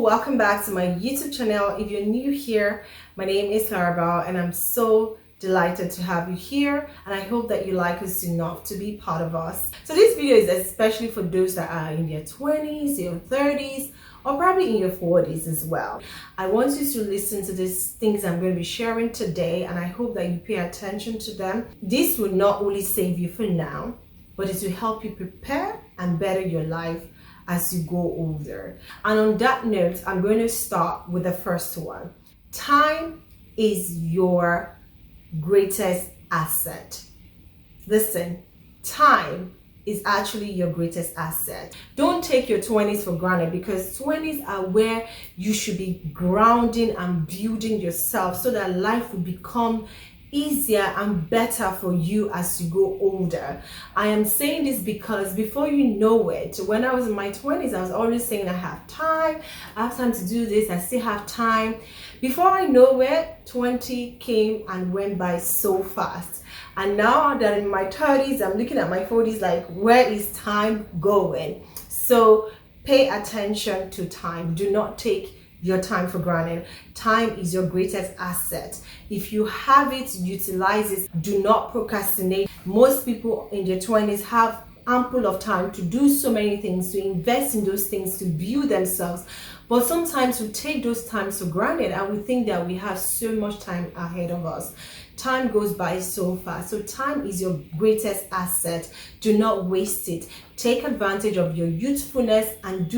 welcome back to my YouTube channel. If you're new here, my name is Clarabelle and I'm so delighted to have you here, and I hope that you like us enough to be part of us. So this video is especially for those that are in their 20s, your 30s, or probably in your 40s as well. I want you to listen to these things I'm going to be sharing today, and I hope that you pay attention to them. This will not only save you for now, but it will help you prepare and better your life as you go older. And on that note, I'm going to start with the first one. Time is your greatest asset. Listen, time is actually your greatest asset. Don't take your 20s for granted, because 20s are where you should be grounding and building yourself so that life will become easier and better for you as you go older. I am saying this because before you know it, when I was in my 20s, I was always saying I have time to do this, I still have time. Before I know it, 20 came and went by so fast. And now that in my 30s, I'm looking at my 40s like, where is time going? So pay attention to time. Do not take your time for granted. Time is your greatest asset. If you have it, utilize it. Do not procrastinate. Most people in their 20s have ample of time to do so many things, to invest in those things, to build themselves. But sometimes we take those times for granted and we think that we have so much time ahead of us. Time goes by so fast. So time is your greatest asset. Do not waste it. Take advantage of your youthfulness and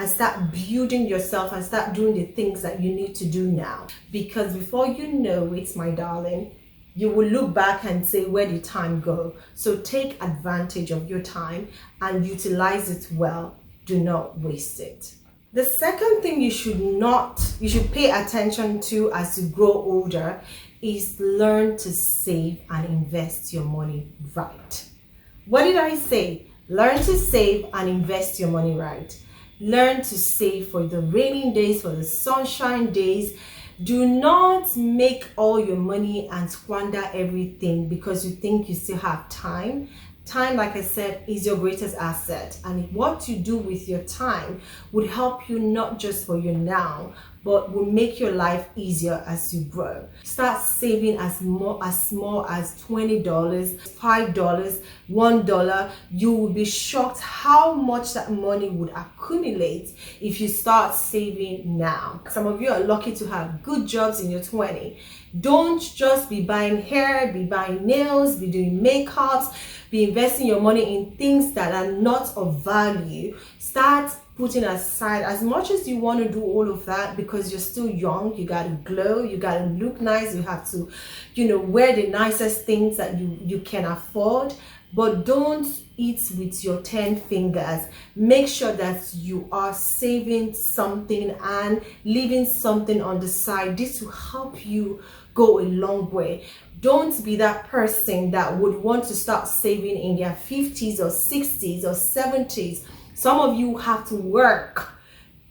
start building yourself and start doing the things that you need to do now. Because before you know it, my darling, you will look back and say, where did time go? So take advantage of your time and utilize it well. Do not waste it. The second thing you should pay attention to as you grow older is learn to save and invest your money right. What did I say? Learn to save and invest your money right. Learn to save for the raining days, for the sunshine days. Do not make all your money and squander everything because you think you still have time. Time, like I said, is your greatest asset, and what you do with your time would help you not just for your now, but will make your life easier as you grow. Start saving as small as $20, $5, $1. You will be shocked how much that money would accumulate if you start saving now. Some of you are lucky to have good jobs in your 20s. Don't just be buying hair, be buying nails, be doing makeups, be investing your money in things that are not of value. Start putting aside as much as you want to do all of that, because you're still young. You got to glow, you got to look nice, you have to, wear the nicest things that you can afford. But don't eat with your 10 fingers. Make sure that you are saving something and leaving something on the side. This will help you go a long way. Don't be that person that would want to start saving in their 50s or 60s or 70s. Some of you have to work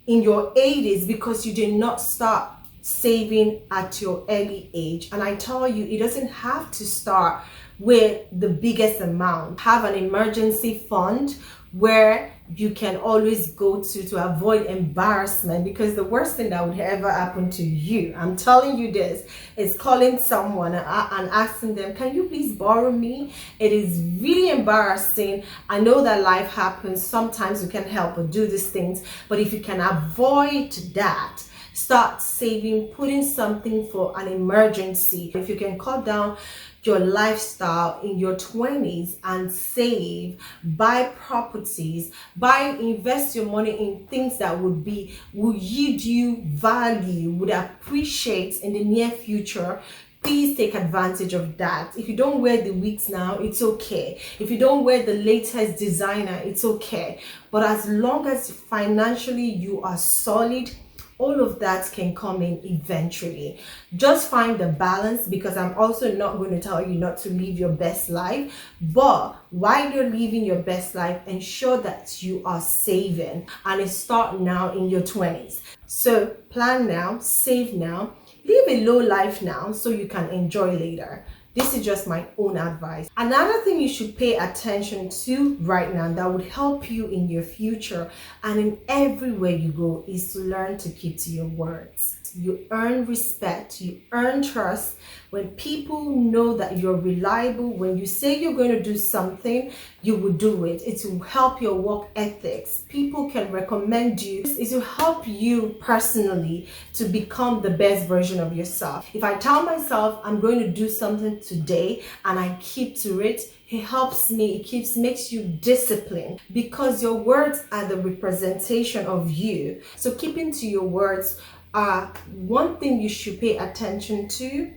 in your 80s because you did not start saving at your early age. And I tell you, it doesn't have to start with the biggest amount. Have an emergency fund where you can always go to avoid embarrassment, because the worst thing that would ever happen to you, I'm telling you this, is calling someone and asking them, can you please borrow me? It is really embarrassing. I know that life happens. Sometimes you can't help but do these things, but if you can avoid that, start saving, putting something for an emergency. If you can cut down your lifestyle in your 20s and save, buy properties, invest your money in things that will yield you value, would appreciate in the near future, please take advantage of that. If you don't wear the wigs now, it's okay. If you don't wear the latest designer, it's okay. But as long as financially you are solid, all of that can come in eventually. Just find the balance, because I'm also not going to tell you not to live your best life, but while you're living your best life, ensure that you are saving, and it start now in your 20s. So plan now, save now, live a low life now so you can enjoy later. This is just my own advice. Another thing you should pay attention to right now that would help you in your future and in everywhere you go is to learn to keep to your words. You earn respect, you earn trust when people know that you're reliable. When you say you're going to do something, you will do it. It will help your work ethics. People can recommend you. It will help you personally to become the best version of yourself. If I tell myself I'm going to do something today and I keep to it, it helps me, makes you disciplined, because your words are the representation of you. So keeping to your words are one thing you should pay attention to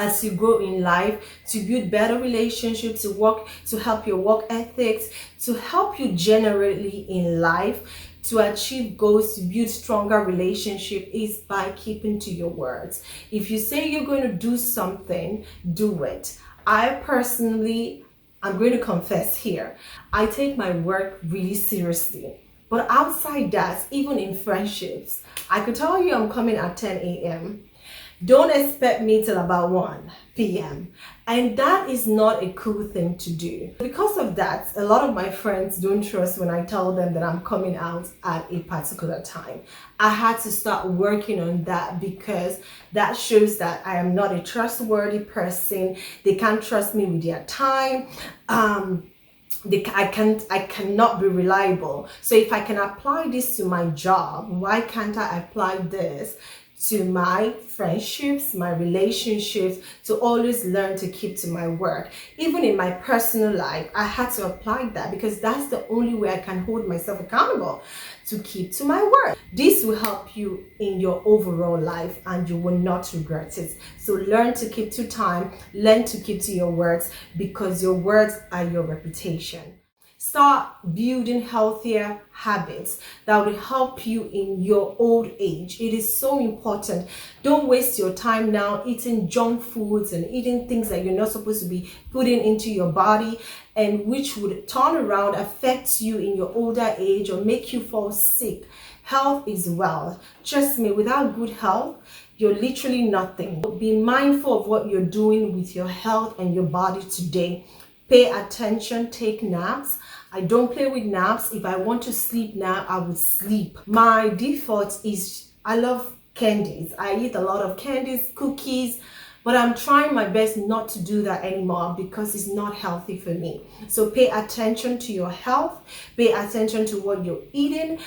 as you grow in life, to build better relationships, to help your work ethics, to help you generally in life, to achieve goals, to build stronger relationship, is by keeping to your words. If you say you're going to do something, do it. I'm going to confess here, I take my work really seriously. But outside that, even in friendships, I could tell you I'm coming at 10 a.m. Don't expect me till about 1 p.m. And that is not a cool thing to do. Because of that, a lot of my friends don't trust when I tell them that I'm coming out at a particular time. I had to start working on that, because that shows that I am not a trustworthy person. They can't trust me with their time. I cannot be reliable. So if I can apply this to my job, why can't I apply this to my friendships, my relationships, to always learn to keep to my work? Even in my personal life, I had to apply that, because that's the only way I can hold myself accountable to keep to my word. This will help you in your overall life and you will not regret it. So learn to keep to time, learn to keep to your words, because your words are your reputation. Start building healthier habits that will help you in your old age. It is so important. Don't waste your time now eating junk foods and eating things that you're not supposed to be putting into your body, and which would turn around affect you in your older age or make you fall sick. Health is wealth. Trust me, without good health, you're literally nothing. Be mindful of what you're doing with your health and your body today. Pay attention, take naps. I don't play with naps. If I want to sleep now, I would sleep. My default is I love candies. I eat a lot of candies, cookies, but I'm trying my best not to do that anymore because it's not healthy for me. So pay attention to your health, pay attention to what you're eating,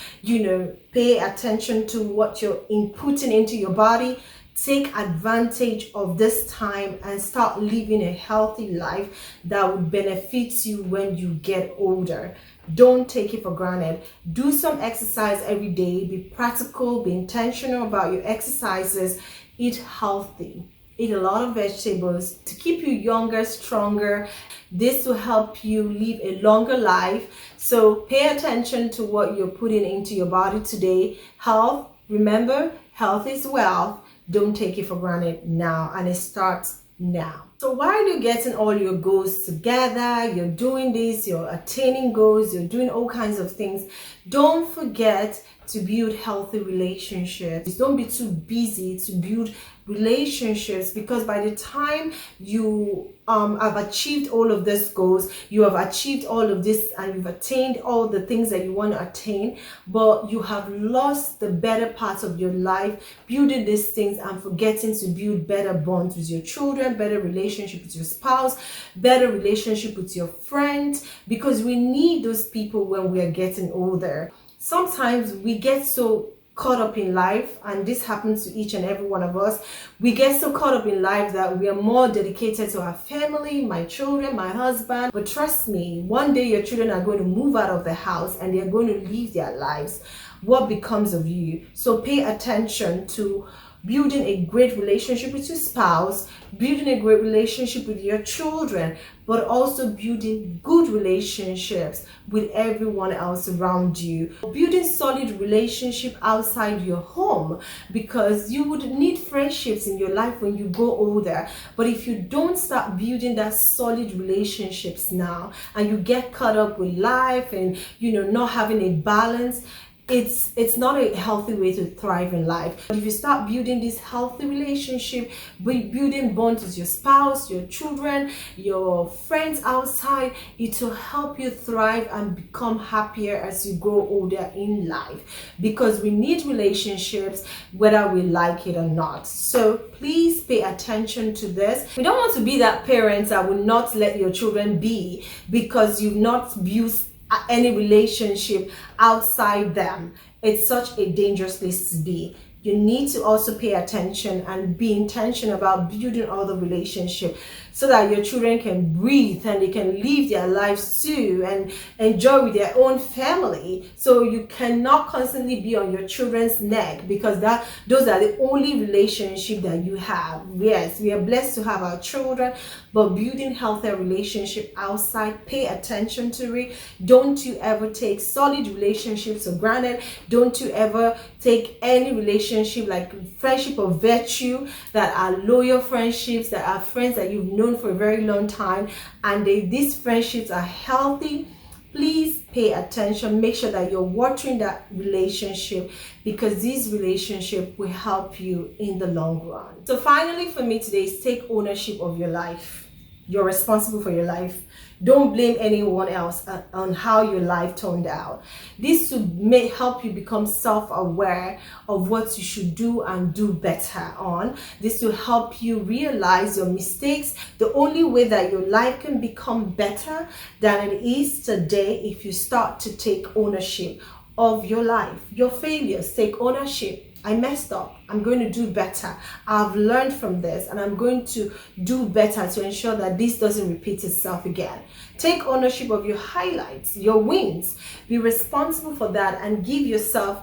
pay attention to what you're inputting into your body. Take advantage of this time and start living a healthy life that would benefit you when you get older. Don't take it for granted. Do some exercise every day. Be practical, be intentional about your exercises. Eat healthy. Eat a lot of vegetables to keep you younger, stronger. This will help you live a longer life. So pay attention to what you're putting into your body today. Health, remember, health is wealth. Don't take it for granted now, and it starts now. So while you're getting all your goals together, you're doing this, you're attaining goals, you're doing all kinds of things, don't forget to build healthy relationships. Don't be too busy to build relationships, because by the time you have achieved all of these goals, you have achieved all of this and you've attained all the things that you want to attain, but you have lost the better parts of your life building these things and forgetting to build better bonds with your children, better relationship with your spouse, better relationship with your friends, because we need those people when we are getting older. Sometimes we get so caught up in life, and this happens to each and every one of us. We get so caught up in life that we are more dedicated to our family, my children, my husband. But trust me, one day your children are going to move out of the house and they're going to live their lives. What becomes of you? So pay attention to building a great relationship with your spouse, building a great relationship with your children, but also building good relationships with everyone else around you. Building solid relationship outside your home, because you would need friendships in your life when you grow older. But if you don't start building that solid relationships now, and you get caught up with life and not having a balance, it's not a healthy way to thrive in life. But if you start building this healthy relationship, building bonds with your spouse, your children, your friends outside, it will help you thrive and become happier as you grow older in life, because we need relationships whether we like it or not. So please pay attention to this. We don't want to be that parent that will not let your children be because you've not built any relationship outside them. It's such a dangerous place to be. You need to also pay attention and be intentional about building other relationships so that your children can breathe and they can live their lives too and enjoy with their own family. So you cannot constantly be on your children's neck, because those are the only relationship that you have. Yes, we are blessed to have our children, but building healthier relationship outside, pay attention to it. Don't you ever take solid relationships for granted. Don't you ever take any relationship like friendship of virtue that are loyal friendships, that are friends that you've known for a very long time, and these friendships are healthy. Please pay attention. Make sure that you're watering that relationship, because this relationship will help you in the long run. So finally for me today is take ownership of your life. You're responsible for your life. Don't blame anyone else on how your life turned out. This may help you become self-aware of what you should do and do better on. This will help you realize your mistakes. The only way that your life can become better than it is today, if you start to take ownership of your life. Your failures, take ownership. I messed up. I'm going to do better. I've learned from this and I'm going to do better to ensure that this doesn't repeat itself again. Take ownership of your highlights, your wins. Be responsible for that and give yourself,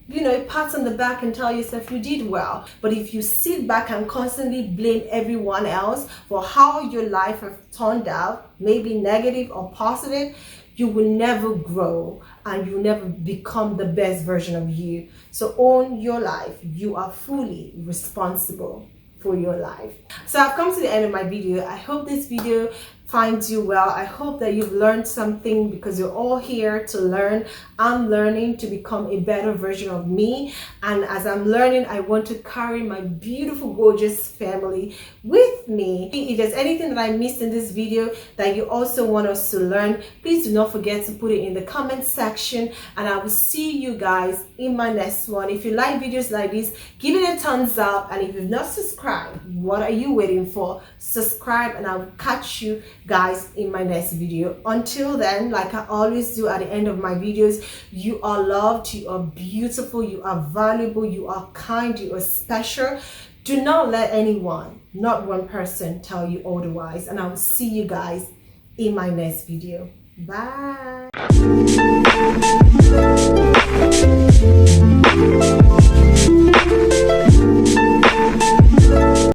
a pat on the back and tell yourself you did well. But if you sit back and constantly blame everyone else for how your life has turned out, maybe negative or positive, you will never grow and you'll never become the best version of you. So own your life. You are fully responsible for your life. So I've come to the end of my video. I hope this video finds you well. I hope that you've learned something, because you're all here to learn. I'm learning to become a better version of me, and as I'm learning, I want to carry my beautiful, gorgeous family with me. If there's anything that I missed in this video that you also want us to learn, please do not forget to put it in the comment section, and I will see you guys in my next one. If you like videos like this, give it a thumbs up, and if you've not subscribed, what are you waiting for? Subscribe, and I will catch you guys in my next video. Until then, like I always do at the end of my videos, you are loved, you are beautiful, you are valuable, you are kind, you are special. Do not let anyone, not one person, tell you otherwise, and I will see you guys in my next video. Bye.